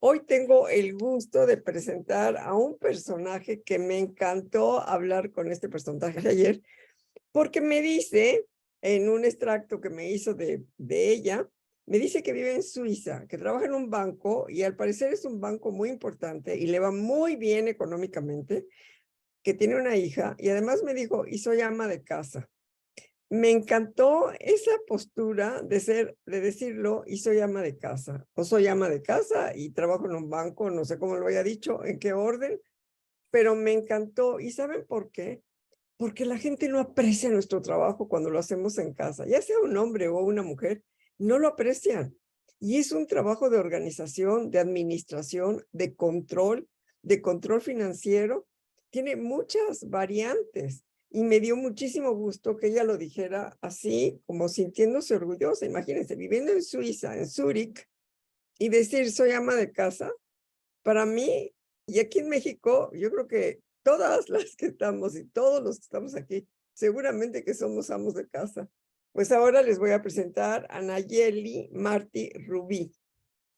Hoy tengo el gusto de presentar a un personaje que me encantó hablar con este personaje ayer, porque me dice, en un extracto que me hizo de ella, me dice que vive en Suiza, que trabaja en un banco y al parecer es un banco muy importante y le va muy bien económicamente, que tiene una hija y además me dijo, y soy ama de casa. Me encantó esa postura de decirlo, y soy ama de casa, o soy ama de casa y trabajo en un banco, no sé cómo lo haya dicho, en qué orden, pero me encantó. ¿Y saben por qué? Porque la gente no aprecia nuestro trabajo cuando lo hacemos en casa, ya sea un hombre o una mujer, no lo aprecian. Y es un trabajo de organización, de administración, de control financiero. Tiene muchas variantes y me dio muchísimo gusto que ella lo dijera así, como sintiéndose orgullosa. Imagínense, viviendo en Suiza, en Zúrich, y decir soy ama de casa. Para mí, y aquí en México, yo creo que todas las que estamos y todos los que estamos aquí, seguramente que somos amos de casa. Pues ahora les voy a presentar a Nayeli Martí Rubí.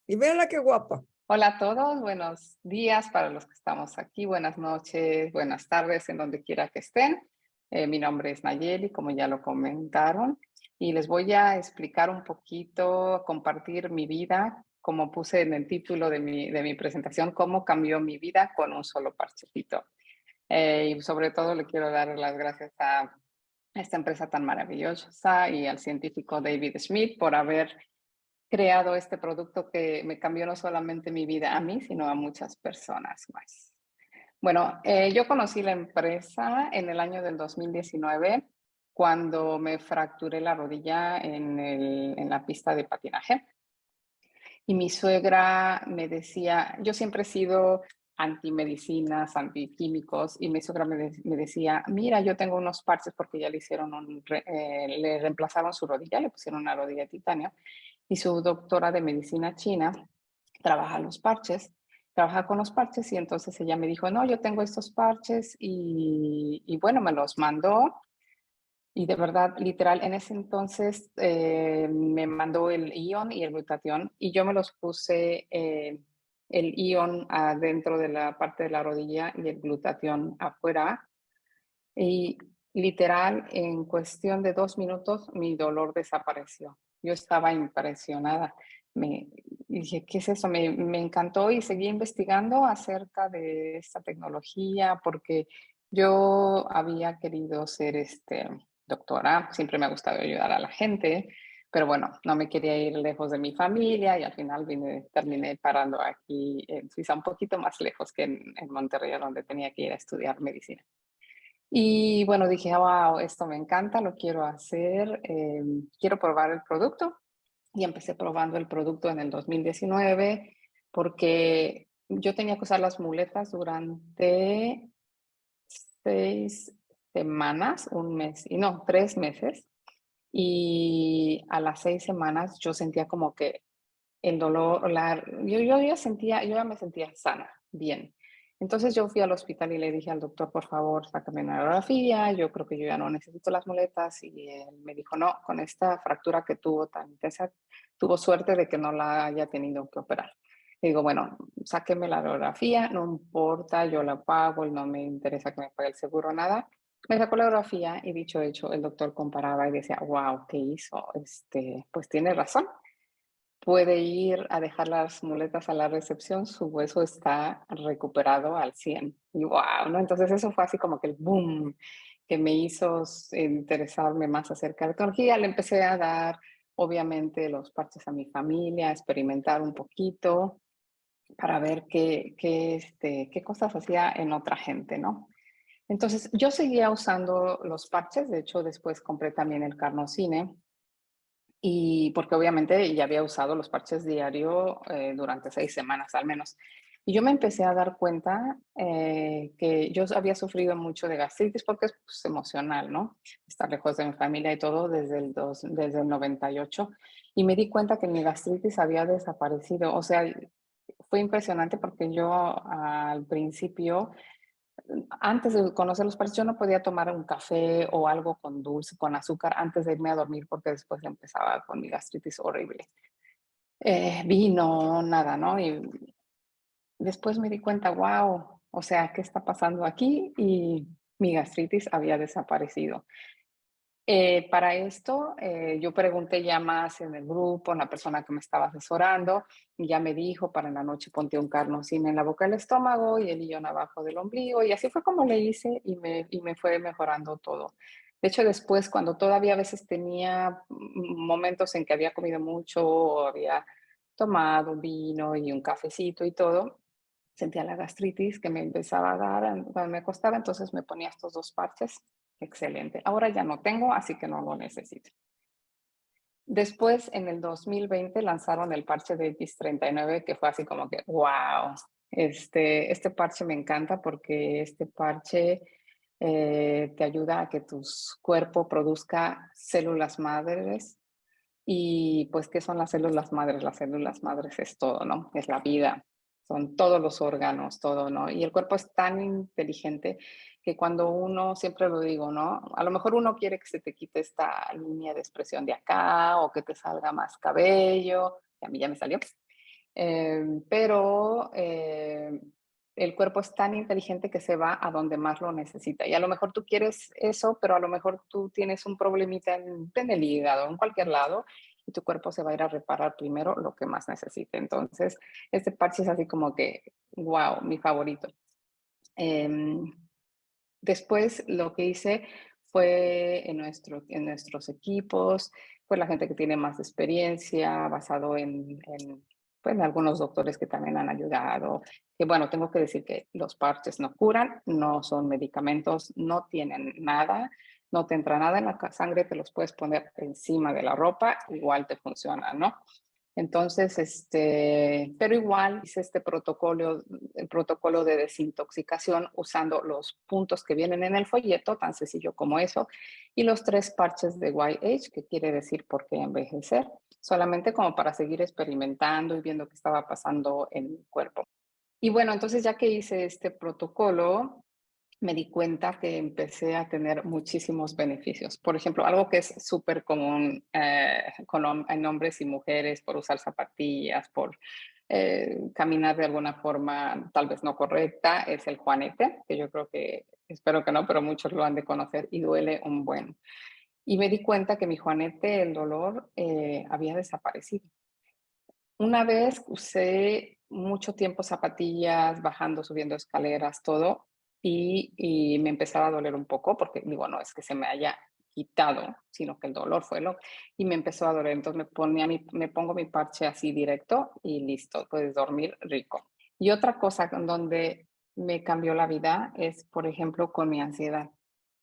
Y véanla qué guapa. Hola a todos, buenos días para los que estamos aquí, buenas noches, buenas tardes en donde quiera que estén. Mi nombre es Nayeli, como ya lo comentaron, y les voy a explicar un poquito, compartir mi vida, como puse en el título de mi presentación, cómo cambió mi vida con un solo parchecito. Y sobre todo le quiero dar las gracias a esta empresa tan maravillosa y al científico David Schmidt por haber creado este producto que me cambió no solamente mi vida a mí, sino a muchas personas más. Bueno, yo conocí la empresa en el año del 2019 cuando me fracturé la rodilla en la pista de patinaje. Y mi suegra me decía, yo siempre he sido antimedicinas, antiquímicos, y mi suegra me decía, mira, yo tengo unos parches porque ya le hicieron le reemplazaron su rodilla, le pusieron una rodilla de titanio, y su doctora de medicina china trabaja los parches, trabaja con los parches, y entonces ella me dijo, no, yo tengo estos parches, y bueno, me los mandó, y de verdad, literal, en ese entonces me mandó el ion y el glutatión y yo me los puse el ion adentro de la parte de la rodilla y el glutatión afuera. Y literal, en cuestión de 2 minutos, mi dolor desapareció. Yo estaba impresionada. Me dije, ¿qué es eso? Me encantó y seguí investigando acerca de esta tecnología porque yo había querido ser doctora, siempre me ha gustado ayudar a la gente, pero bueno, no me quería ir lejos de mi familia y al final terminé parando aquí en Suiza, un poquito más lejos que en Monterrey, a donde tenía que ir a estudiar medicina. Y bueno, dije, wow, esto me encanta, lo quiero hacer, quiero probar el producto. Y empecé probando el producto en el 2019 porque yo tenía que usar las muletas durante 6 semanas, un mes, y no, 3 meses. Y a las 6 semanas yo sentía como que el dolor, yo ya me sentía sana, bien. Entonces yo fui al hospital y le dije al doctor, por favor, sácame una radiografía, yo creo que yo ya no necesito las muletas. Y él me dijo, no, con esta fractura que tuvo tan intensa, tuvo suerte de que no la haya tenido que operar. Le digo, bueno, sáqueme la radiografía, no importa, yo la pago, no me interesa que me pague el seguro, nada. Me sacó la radiografía y dicho hecho, el doctor comparaba y decía, wow, ¿qué hizo? Pues tiene razón, puede ir a dejar las muletas a la recepción, su hueso está recuperado al 100. Y wow, ¿no? Entonces eso fue así como que el boom que me hizo interesarme más acerca de la tecnología. Le empecé a dar, obviamente, los parches a mi familia, a experimentar un poquito para ver qué cosas hacía en otra gente, ¿no? Entonces yo seguía usando los parches, de hecho después compré también el Carnosine, y porque obviamente ya había usado los parches diario durante 6 semanas al menos. Y yo me empecé a dar cuenta que yo había sufrido mucho de gastritis porque es pues, emocional, ¿no? Estar lejos de mi familia y todo desde el 98. Y me di cuenta que mi gastritis había desaparecido. O sea, fue impresionante porque yo al principio, antes de conocer los parches, yo no podía tomar un café o algo con dulce, con azúcar, antes de irme a dormir, porque después empezaba con mi gastritis horrible. Vino, nada, ¿no? Después me di cuenta, wow, o sea, ¿qué está pasando aquí? Y mi gastritis había desaparecido. Para esto, yo pregunté ya más en el grupo, en la persona que me estaba asesorando, y ya me dijo, para en la noche ponte un carnosín en la boca del estómago y el hillón abajo del ombligo, y así fue como le hice y me fue mejorando todo. De hecho, después, cuando todavía a veces tenía momentos en que había comido mucho o había tomado vino y un cafecito y todo, sentía la gastritis que me empezaba a dar cuando me acostaba, entonces me ponía estos 2 parches. Excelente. Ahora ya no tengo, así que no lo necesito. Después, en el 2020 lanzaron el parche de X39, que fue así como que, wow, este parche me encanta porque este parche te ayuda a que tu cuerpo produzca células madres. Y pues, ¿qué son las células madres? Las células madres es todo, ¿no? Es la vida, son todos los órganos, todo, ¿no? Y el cuerpo es tan inteligente que cuando uno, siempre lo digo, ¿no? A lo mejor uno quiere que se te quite esta línea de expresión de acá o que te salga más cabello, que a mí ya me salió, pero el cuerpo es tan inteligente que se va a donde más lo necesita. Y a lo mejor tú quieres eso, pero a lo mejor tú tienes un problemita en el hígado, en cualquier lado, y tu cuerpo se va a ir a reparar primero lo que más necesite. Entonces, este parche es así como que, wow, mi favorito. Em, Después lo que hice fue en nuestros equipos, pues la gente que tiene más experiencia, basado pues, en algunos doctores que también han ayudado. Que bueno, tengo que decir que los parches no curan, no son medicamentos, no tienen nada, no te entra nada en la sangre, te los puedes poner encima de la ropa, igual te funciona, ¿no? Entonces, pero igual hice este protocolo, el protocolo de desintoxicación usando los puntos que vienen en el folleto, tan sencillo como eso, y los 3 parches de YH, que quiere decir por qué envejecer, solamente como para seguir experimentando y viendo qué estaba pasando en mi cuerpo. Y bueno, entonces ya que hice este protocolo, me di cuenta que empecé a tener muchísimos beneficios. Por ejemplo, algo que es súper común en hombres y mujeres por usar zapatillas, por caminar de alguna forma tal vez no correcta, es el juanete, que yo creo que, espero que no, pero muchos lo han de conocer y duele un buen. Y me di cuenta que mi juanete, el dolor, había desaparecido. Una vez usé mucho tiempo zapatillas, bajando, subiendo escaleras, todo, y me empezaba a doler un poco porque digo, no es que se me haya quitado, sino que el dolor fue lo y me empezó a doler. Entonces me pongo mi parche así directo y listo, puedes dormir rico. Y otra cosa con donde me cambió la vida es, por ejemplo, con mi ansiedad.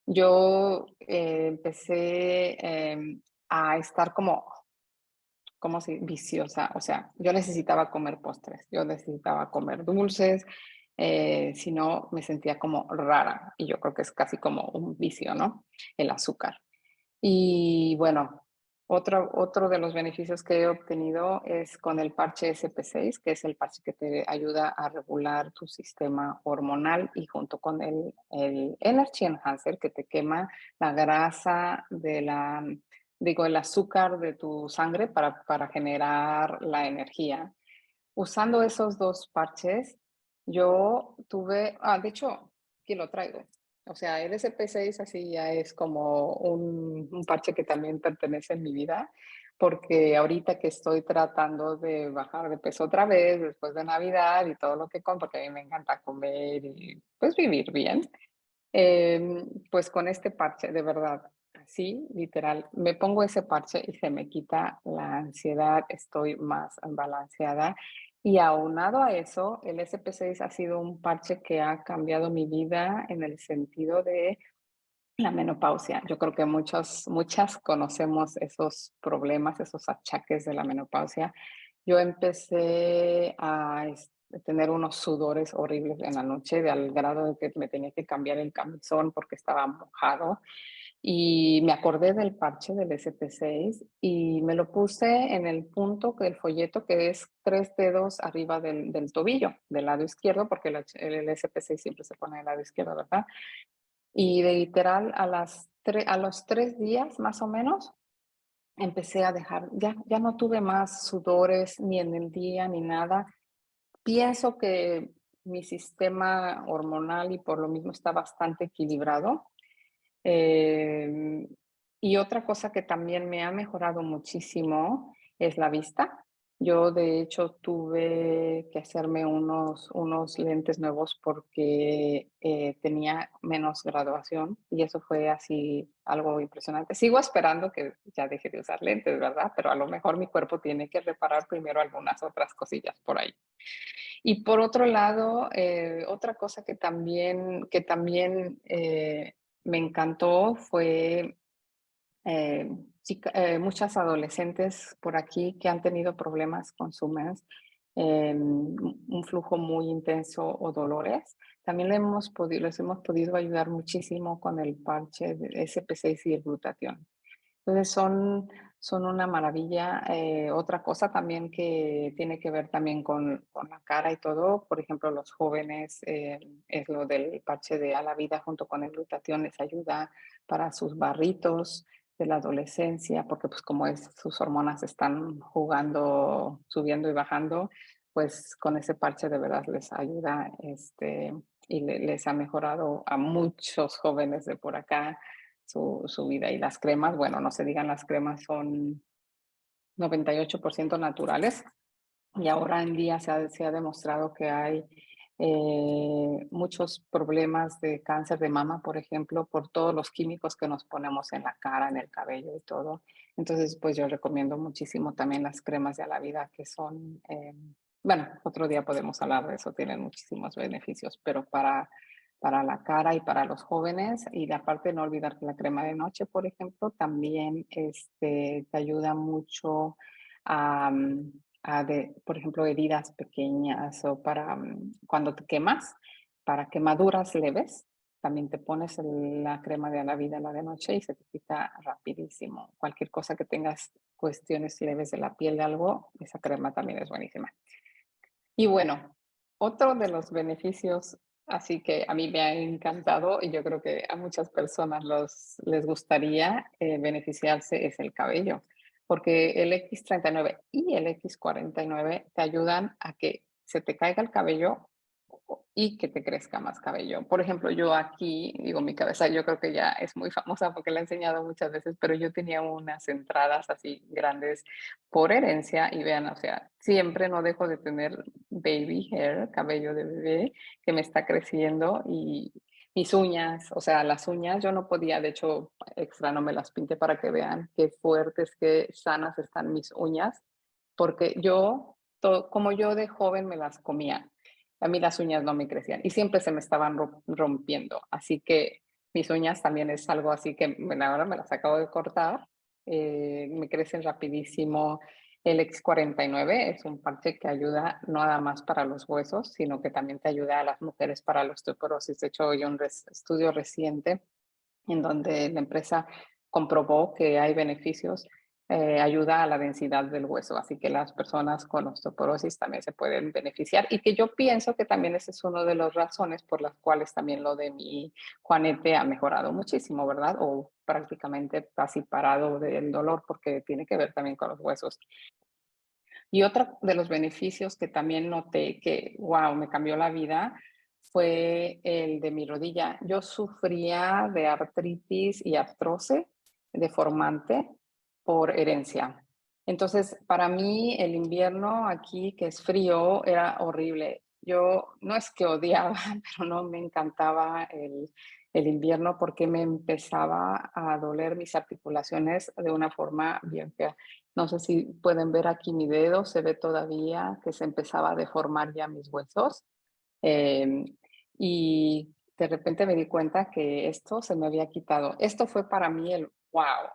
Yo empecé a estar como si viciosa, o sea, yo necesitaba comer postres, yo necesitaba comer dulces, si no me sentía como rara y yo creo que es casi como un vicio, ¿no? El azúcar. Y bueno, otro de los beneficios que he obtenido es con el parche SP6, que es el parche que te ayuda a regular tu sistema hormonal y junto con el Energy Enhancer que te quema la grasa el azúcar de tu sangre para generar la energía. Usando esos 2 parches, yo tuve, de hecho, aquí lo traigo. O sea, el SP6 así ya es como un parche que también pertenece en mi vida, porque ahorita que estoy tratando de bajar de peso otra vez, después de Navidad y todo lo que como, porque a mí me encanta comer y pues vivir bien, pues con este parche, de verdad, así, literal, me pongo ese parche y se me quita la ansiedad, estoy más balanceada. Y aunado a eso, el SP6 ha sido un parche que ha cambiado mi vida en el sentido de la menopausia. Yo creo que muchas conocemos esos problemas, esos achaques de la menopausia. Yo empecé a tener unos sudores horribles en la noche, de al grado de que me tenía que cambiar el camisón porque estaba mojado. Y me acordé del parche del SP6 y me lo puse en el punto del folleto que es 3 dedos arriba del tobillo, del lado izquierdo, porque el SP6 siempre se pone del lado izquierdo, ¿verdad? Y de literal a los 3 días más o menos empecé a dejar, ya no tuve más sudores ni en el día ni nada. pienso que mi sistema hormonal y por lo mismo está bastante equilibrado. Em, y otra cosa que también me ha mejorado muchísimo es la vista. Yo, de hecho, tuve que hacerme unos lentes nuevos porque tenía menos graduación y eso fue así algo impresionante. Sigo esperando que ya deje de usar lentes, ¿verdad? Pero a lo mejor mi cuerpo tiene que reparar primero algunas otras cosillas por ahí. Y por otro lado, otra cosa que también me encantó fue muchas adolescentes por aquí que han tenido problemas con su mes, un flujo muy intenso o dolores. También les hemos podido ayudar muchísimo con el parche de SP6 y el glutatión. Entonces son una maravilla. Otra cosa también que tiene que ver también con la cara y todo, por ejemplo, los jóvenes, es lo del parche de a la vida junto con el glutatión, les ayuda para sus barritos de la adolescencia, porque pues como sus hormonas están jugando, subiendo y bajando, pues con ese parche de verdad les ayuda, y les ha mejorado a muchos jóvenes de por acá su vida. Y las cremas, bueno, no se digan, las cremas son 98% naturales y ahora en día se ha demostrado que hay muchos problemas de cáncer de mama, por ejemplo, por todos los químicos que nos ponemos en la cara, en el cabello y todo. Entonces, pues yo recomiendo muchísimo también las cremas de a la vida que son, bueno, otro día podemos hablar de eso, tienen muchísimos beneficios, pero para la cara y para los jóvenes, y aparte no olvidar que la crema de noche, por ejemplo, también te ayuda mucho a, por ejemplo, heridas pequeñas o para cuando te quemas, para quemaduras leves, también te pones la crema de a la vida la de noche y se te quita rapidísimo. Cualquier cosa que tengas cuestiones leves de la piel de algo, esa crema también es buenísima. Y bueno, otro de los beneficios, así que a mí me ha encantado y yo creo que a muchas personas les gustaría beneficiarse es el cabello, porque el X39 y el X49 te ayudan a que se te caiga el cabello y que te crezca más cabello. Por ejemplo, yo aquí, digo, mi cabeza yo creo que ya es muy famosa porque la he enseñado muchas veces, pero yo tenía unas entradas así grandes por herencia y vean, o sea, siempre no dejo de tener baby hair, cabello de bebé que me está creciendo y mis uñas, o sea, las uñas yo no podía, de hecho, extra no me las pinté para que vean qué fuertes, qué sanas están mis uñas, porque como yo de joven me las comía, a mí las uñas no me crecían y siempre se me estaban rompiendo. Así que mis uñas también es algo así que bueno, ahora me las acabo de cortar, me crecen rapidísimo. El X49 es un parche que ayuda no nada más para los huesos, sino que también te ayuda a las mujeres para la osteoporosis. De hecho, hay un estudio reciente en donde la empresa comprobó que hay beneficios, ayuda a la densidad del hueso, así que las personas con osteoporosis también se pueden beneficiar y que yo pienso que también esa es una de las razones por las cuales también lo de mi Juanete ha mejorado muchísimo, ¿verdad? O prácticamente casi parado del dolor porque tiene que ver también con los huesos. Y otro de los beneficios que también noté que, wow, me cambió la vida fue el de mi rodilla. Yo sufría de artritis y artrose deformante por herencia. Entonces, para mí el invierno aquí, que es frío, era horrible. Yo no es que odiaba, pero no me encantaba el invierno porque me empezaba a doler mis articulaciones de una forma bien fea. No sé si pueden ver aquí mi dedo, se ve todavía que se empezaba a deformar ya mis huesos. em, y de repente me di cuenta que esto se me había quitado. Esto fue para mí el wow,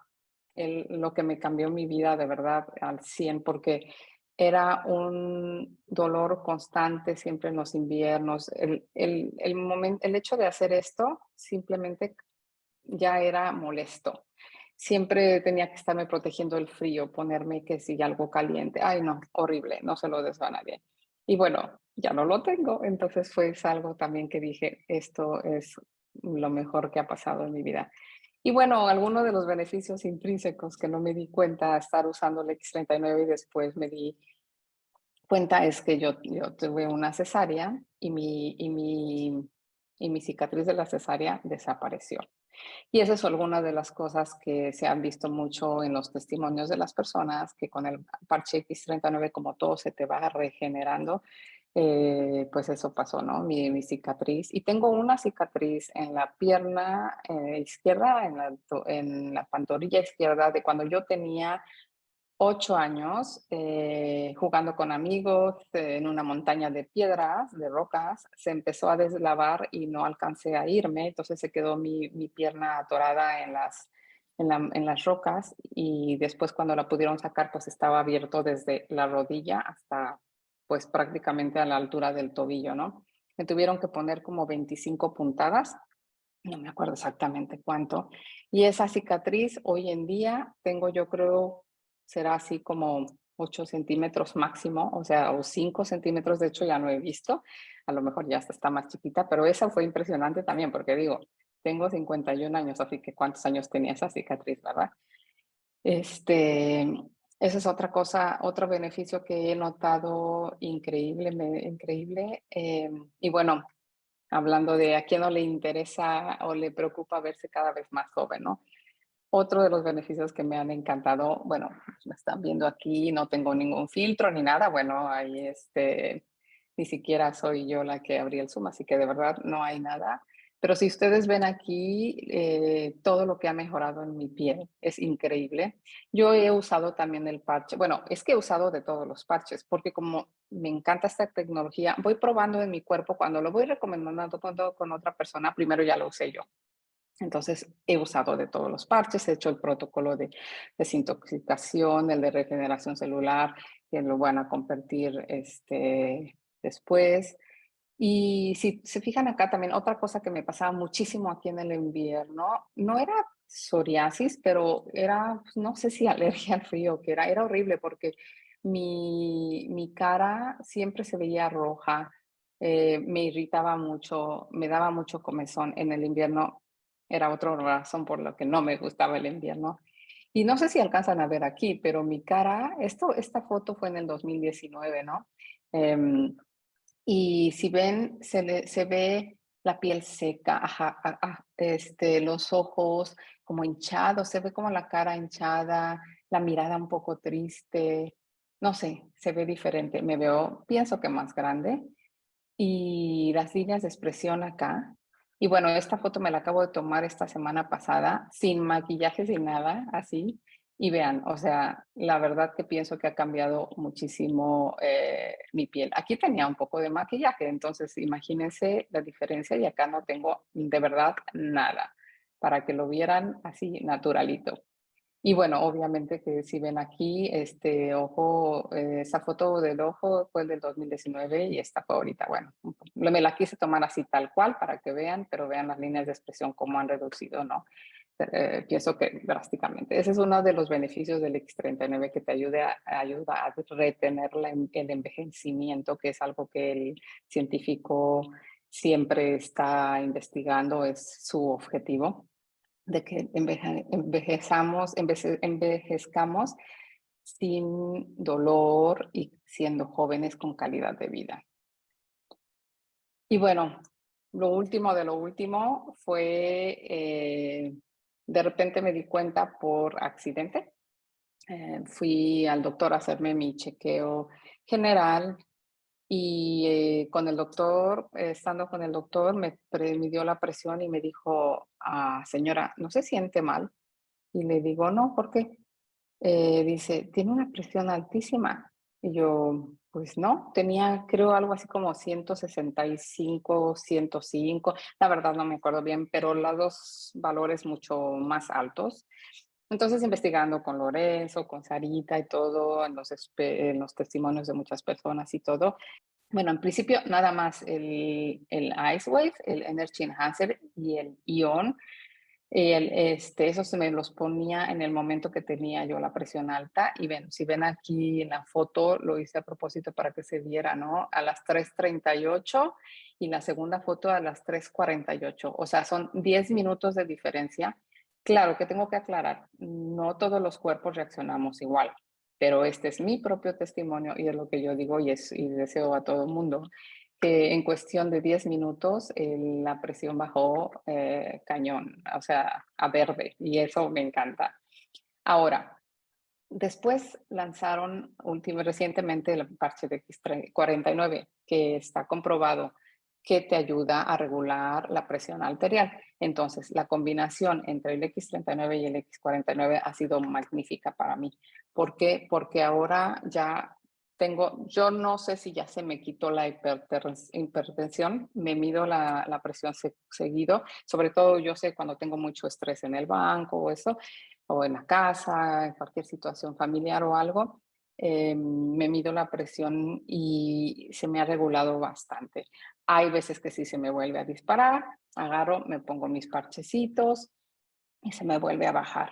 lo que me cambió mi vida de verdad al 100 porque era un dolor constante siempre en los inviernos. El hecho de hacer esto simplemente ya era molesto. Siempre tenía que estarme protegiendo el frío, ponerme que si algo caliente. Ay, no, horrible, no se lo deseo a nadie. Y bueno, ya no lo tengo, entonces fue algo también que dije, esto es lo mejor que ha pasado en mi vida. Y bueno, algunos de los beneficios intrínsecos que no me di cuenta estar usando el X39 y después me di cuenta es que yo tuve una cesárea y mi cicatriz de la cesárea desapareció. Y esa es alguna de las cosas que se han visto mucho en los testimonios de las personas, que con el parche X39, como todo se te va regenerando, pues eso pasó, ¿no? Mi cicatriz. Y tengo una cicatriz en la pierna izquierda, en la pantorrilla izquierda, de cuando yo tenía 8 años, jugando con amigos en una montaña de piedras, de rocas, se empezó a deslavar y no alcancé a irme, entonces se quedó mi pierna atorada en las rocas y después cuando la pudieron sacar, pues estaba abierto desde la rodilla hasta pues prácticamente a la altura del tobillo, ¿no? Me tuvieron que poner como 25 puntadas, no me acuerdo exactamente cuánto. Y esa cicatriz hoy en día tengo, yo creo, será así como 8 centímetros máximo, o sea, o 5 centímetros, de hecho ya no he visto, a lo mejor ya está más chiquita, pero esa fue impresionante también, porque digo, tengo 51 años, así que ¿cuántos años tenía esa cicatriz, verdad? Este, esa es otra cosa, otro beneficio que he notado increíble, increíble. Y bueno, hablando de a quién no le interesa o le preocupa verse cada vez más joven, ¿no? Otro de los beneficios que me han encantado, bueno, me están viendo aquí, no tengo ningún filtro ni nada, bueno, ahí ni siquiera soy yo la que abrí el Zoom, así que de verdad no hay nada. Pero si ustedes ven aquí todo lo que ha mejorado en mi piel, es increíble. Yo he usado también el parche, bueno, es que he usado de todos los parches, porque como me encanta esta tecnología, voy probando en mi cuerpo, cuando lo voy recomendando con otra persona, primero ya lo usé yo. Entonces, he usado de todos los parches, he hecho el protocolo de desintoxicación, el de regeneración celular, que lo van a compartir después. Y si se fijan acá también, otra cosa que me pasaba muchísimo aquí en el invierno, no era psoriasis, pero era, pues, no sé si alergia al frío, que era horrible porque mi cara siempre se veía roja, me irritaba mucho, me daba mucho comezón en el invierno. Era otra razón por la que no me gustaba el invierno. Y no sé si alcanzan a ver aquí, pero mi cara, esta foto fue en el 2019, ¿no? Em, y si ven, se ve la piel seca, ajá, los ojos como hinchados, se ve como la cara hinchada, la mirada un poco triste, no sé, se ve diferente. Me veo, pienso que más grande y las líneas de expresión acá. Y bueno, esta foto me la acabo de tomar esta semana pasada, sin maquillaje, sin nada, así. Y vean, o sea, la verdad que pienso que ha cambiado muchísimo mi piel. Aquí tenía un poco de maquillaje, entonces imagínense la diferencia y acá no tengo de verdad nada, para que lo vieran así naturalito. Y bueno, obviamente que si ven aquí, este ojo, esa foto del ojo fue el del 2019 y esta fue ahorita. Bueno, me la quise tomar así tal cual para que vean, pero vean las líneas de expresión cómo han reducido, ¿no? Pienso que drásticamente. Ese es uno de los beneficios del X39 que te ayuda a retener el envejecimiento, que es algo que el científico siempre está investigando, es su objetivo de que envejezcamos sin dolor y siendo jóvenes con calidad de vida. Y bueno, lo último de lo último fue, de repente me di cuenta por accidente. Fui al doctor a hacerme mi chequeo general y con el doctor, estando con el doctor, me dio la presión y me dijo, señora, ¿no se siente mal? Y le digo, no, ¿por qué? Dice, tiene una presión altísima. Y yo, pues no, tenía creo algo así como 165, 105, la verdad no me acuerdo bien, pero los dos valores mucho más altos. Entonces, investigando con Lorenzo, con Sarita y todo, en los testimonios de muchas personas y todo, bueno, en principio nada más el Ice Wave, el Energy Enhancer y el Ion eso se me los ponía en el momento que tenía yo la presión alta. Y ven, si ven aquí en la foto, lo hice a propósito para que se viera, ¿no? A las 3:38 y la segunda foto a las 3:48. O sea, son 10 minutos de diferencia. Claro que tengo que aclarar, no todos los cuerpos reaccionamos igual. pero este es mi propio testimonio y es lo que yo digo y deseo a todo el mundo, que en cuestión de 10 minutos la presión bajó cañón, o sea, a verde, y eso me encanta. Ahora, después lanzaron recientemente el parche de X49, que está comprobado que te ayuda a regular la presión arterial. Entonces, la combinación entre el X39 y el X49 ha sido magnífica para mí. ¿Por qué? Porque ahora ya yo no sé si ya se me quitó la hipertensión, me mido la presión seguido, sobre todo yo sé cuando tengo mucho estrés en el banco o eso, o en la casa, en cualquier situación familiar o algo, me mido la presión y se me ha regulado bastante. Hay veces que sí se me vuelve a disparar, agarro, me pongo mis parchecitos y se me vuelve a bajar.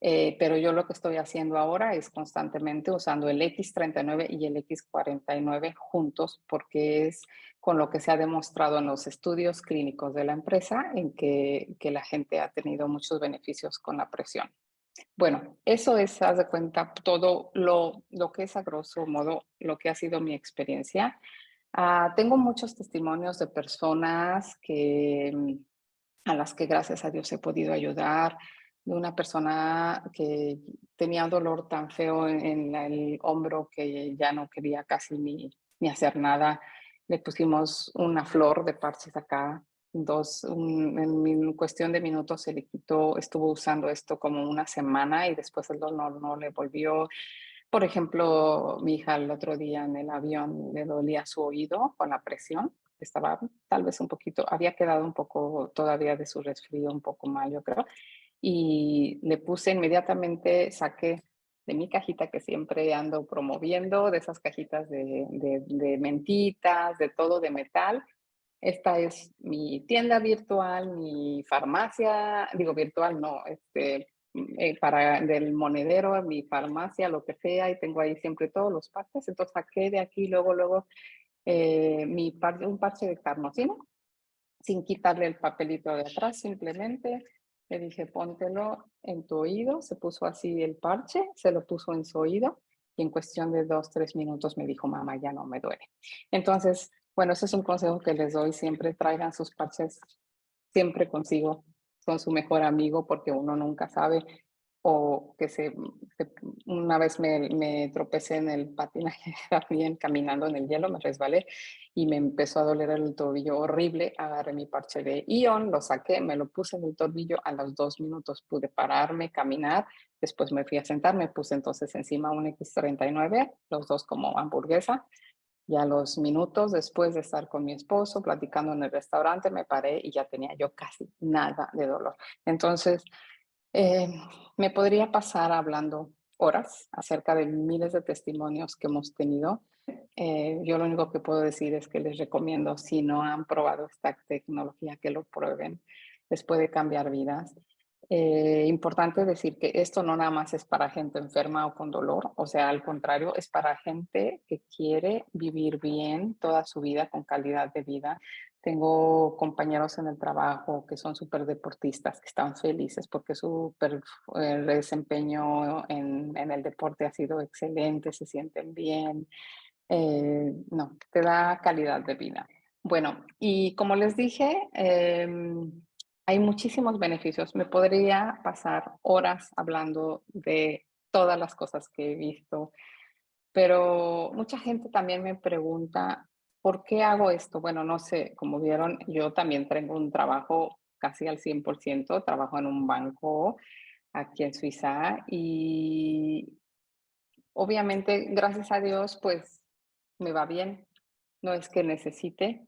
Pero yo lo que estoy haciendo ahora es constantemente usando el X39 y el X49 juntos porque es con lo que se ha demostrado en los estudios clínicos de la empresa en que la gente ha tenido muchos beneficios con la presión. Bueno, eso es, haz de cuenta, todo lo que es a grosso modo lo que ha sido mi experiencia. Tengo muchos testimonios de personas a las que gracias a Dios he podido ayudar, de una persona que tenía un dolor tan feo en el hombro que ya no quería casi ni hacer nada. Le pusimos una flor de parches acá, en cuestión de minutos se le quitó, estuvo usando esto como una semana y después el dolor no le volvió. Por ejemplo, mi hija el otro día en el avión le dolía su oído con la presión, estaba tal vez un poquito, había quedado un poco todavía de su resfrío, un poco mal, yo creo, y le puse inmediatamente, saqué de mi cajita que siempre ando promoviendo, de esas cajitas de mentitas, de todo de metal. Esta es mi tienda virtual, mi farmacia, digo virtual, no, para del monedero, mi farmacia, lo que sea, y tengo ahí siempre todos los parches. Entonces saqué de aquí luego un parche de carnosina, sin quitarle el papelito de atrás, simplemente le dije, póntelo en tu oído. Se puso así el parche, se lo puso en su oído y en cuestión de 2, 3 minutos me dijo, mamá, ya no me duele. Entonces, bueno, ese es un consejo que les doy, siempre traigan sus parches siempre consigo, con su mejor amigo, porque uno nunca sabe. O una vez me tropecé en el patinaje también caminando en el hielo, me resbalé y me empezó a doler el tobillo horrible. Agarré mi parche de Ion, lo saqué, me lo puse en el tobillo. A los 2 minutos pude pararme, caminar. Después me fui a sentar, me puse entonces encima un X39, los dos como hamburguesa. Y a los minutos después de estar con mi esposo platicando en el restaurante, me paré y ya tenía yo casi nada de dolor. Entonces, eh, me podría pasar hablando horas acerca de miles de testimonios que hemos tenido. Yo lo único que puedo decir es que les recomiendo, si no han probado esta tecnología, que lo prueben. Les puede cambiar vidas. Importante decir que esto no nada más es para gente enferma o con dolor, o sea, al contrario, es para gente que quiere vivir bien toda su vida con calidad de vida. Tengo compañeros en el trabajo que son súper deportistas, que están felices porque su desempeño en el deporte ha sido excelente, se sienten bien. No, te da calidad de vida. Bueno, y como les dije, hay muchísimos beneficios. Me podría pasar horas hablando de todas las cosas que he visto, pero mucha gente también me pregunta, ¿por qué hago esto? Bueno, no sé, como vieron, yo también tengo un trabajo casi al 100%, trabajo en un banco aquí en Suiza y obviamente, gracias a Dios, pues me va bien. No es que necesite,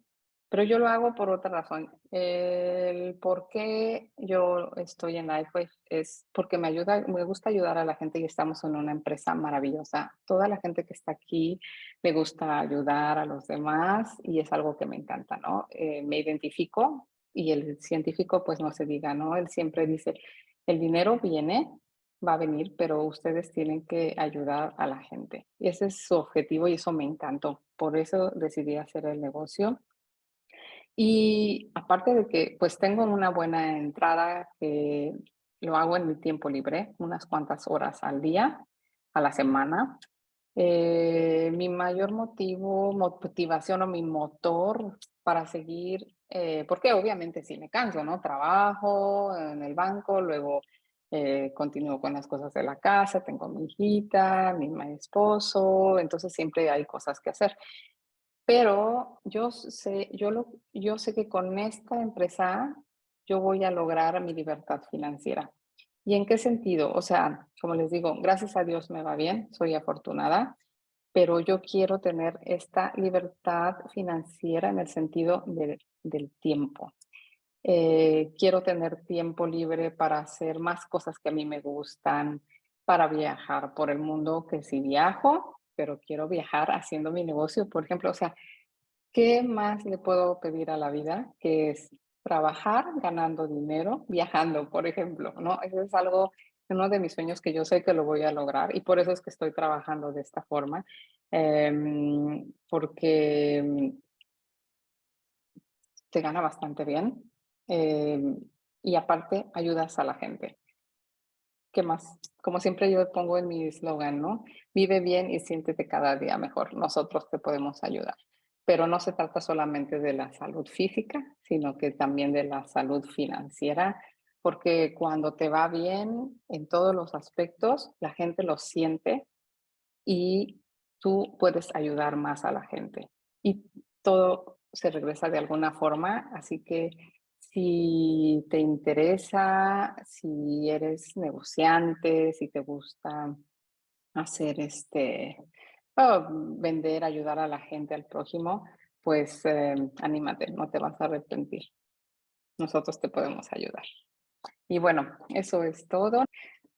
pero yo lo hago por otra razón. El por qué yo estoy en LifeWave es porque me gusta ayudar a la gente y estamos en una empresa maravillosa. Toda la gente que está aquí le gusta ayudar a los demás y es algo que me encanta, ¿no? Me identifico y el científico, pues no se diga, ¿no? Él siempre dice, el dinero viene, va a venir, pero ustedes tienen que ayudar a la gente. Y ese es su objetivo y eso me encantó. Por eso decidí hacer el negocio. Y aparte de que pues tengo una buena entrada que lo hago en mi tiempo libre, unas cuantas horas al día. a la semana. Mi mayor motivación o mi motor para seguir, porque obviamente sí me canso, ¿no? Trabajo en el banco, luego continúo con las cosas de la casa, tengo mi hijita, mi esposo, entonces siempre hay cosas que hacer. Pero yo sé que con esta empresa yo voy a lograr mi libertad financiera. ¿Y en qué sentido? O sea, como les digo, gracias a Dios me va bien, soy afortunada, pero yo quiero tener esta libertad financiera en el sentido del tiempo. Quiero tener tiempo libre para hacer más cosas que a mí me gustan, para viajar por el mundo, que sí viajo, pero quiero viajar haciendo mi negocio, por ejemplo. O sea, ¿qué más le puedo pedir a la vida? Que es trabajar ganando dinero, viajando, por ejemplo, ¿no? Eso es algo, uno de mis sueños que yo sé que lo voy a lograr y por eso es que estoy trabajando de esta forma, porque se gana bastante bien, y aparte ayudas a la gente. ¿Qué más? Como siempre yo pongo en mi eslogan, ¿no? Vive bien y siéntete cada día mejor. Nosotros te podemos ayudar. Pero no se trata solamente de la salud física, sino que también de la salud financiera, porque cuando te va bien en todos los aspectos, la gente lo siente y tú puedes ayudar más a la gente. Y todo se regresa de alguna forma, así que si te interesa, si eres negociante, si te gusta hacer vender, ayudar a la gente, al prójimo, pues anímate, no te vas a arrepentir. Nosotros te podemos ayudar. Y bueno, eso es todo.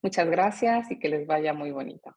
Muchas gracias y que les vaya muy bonito.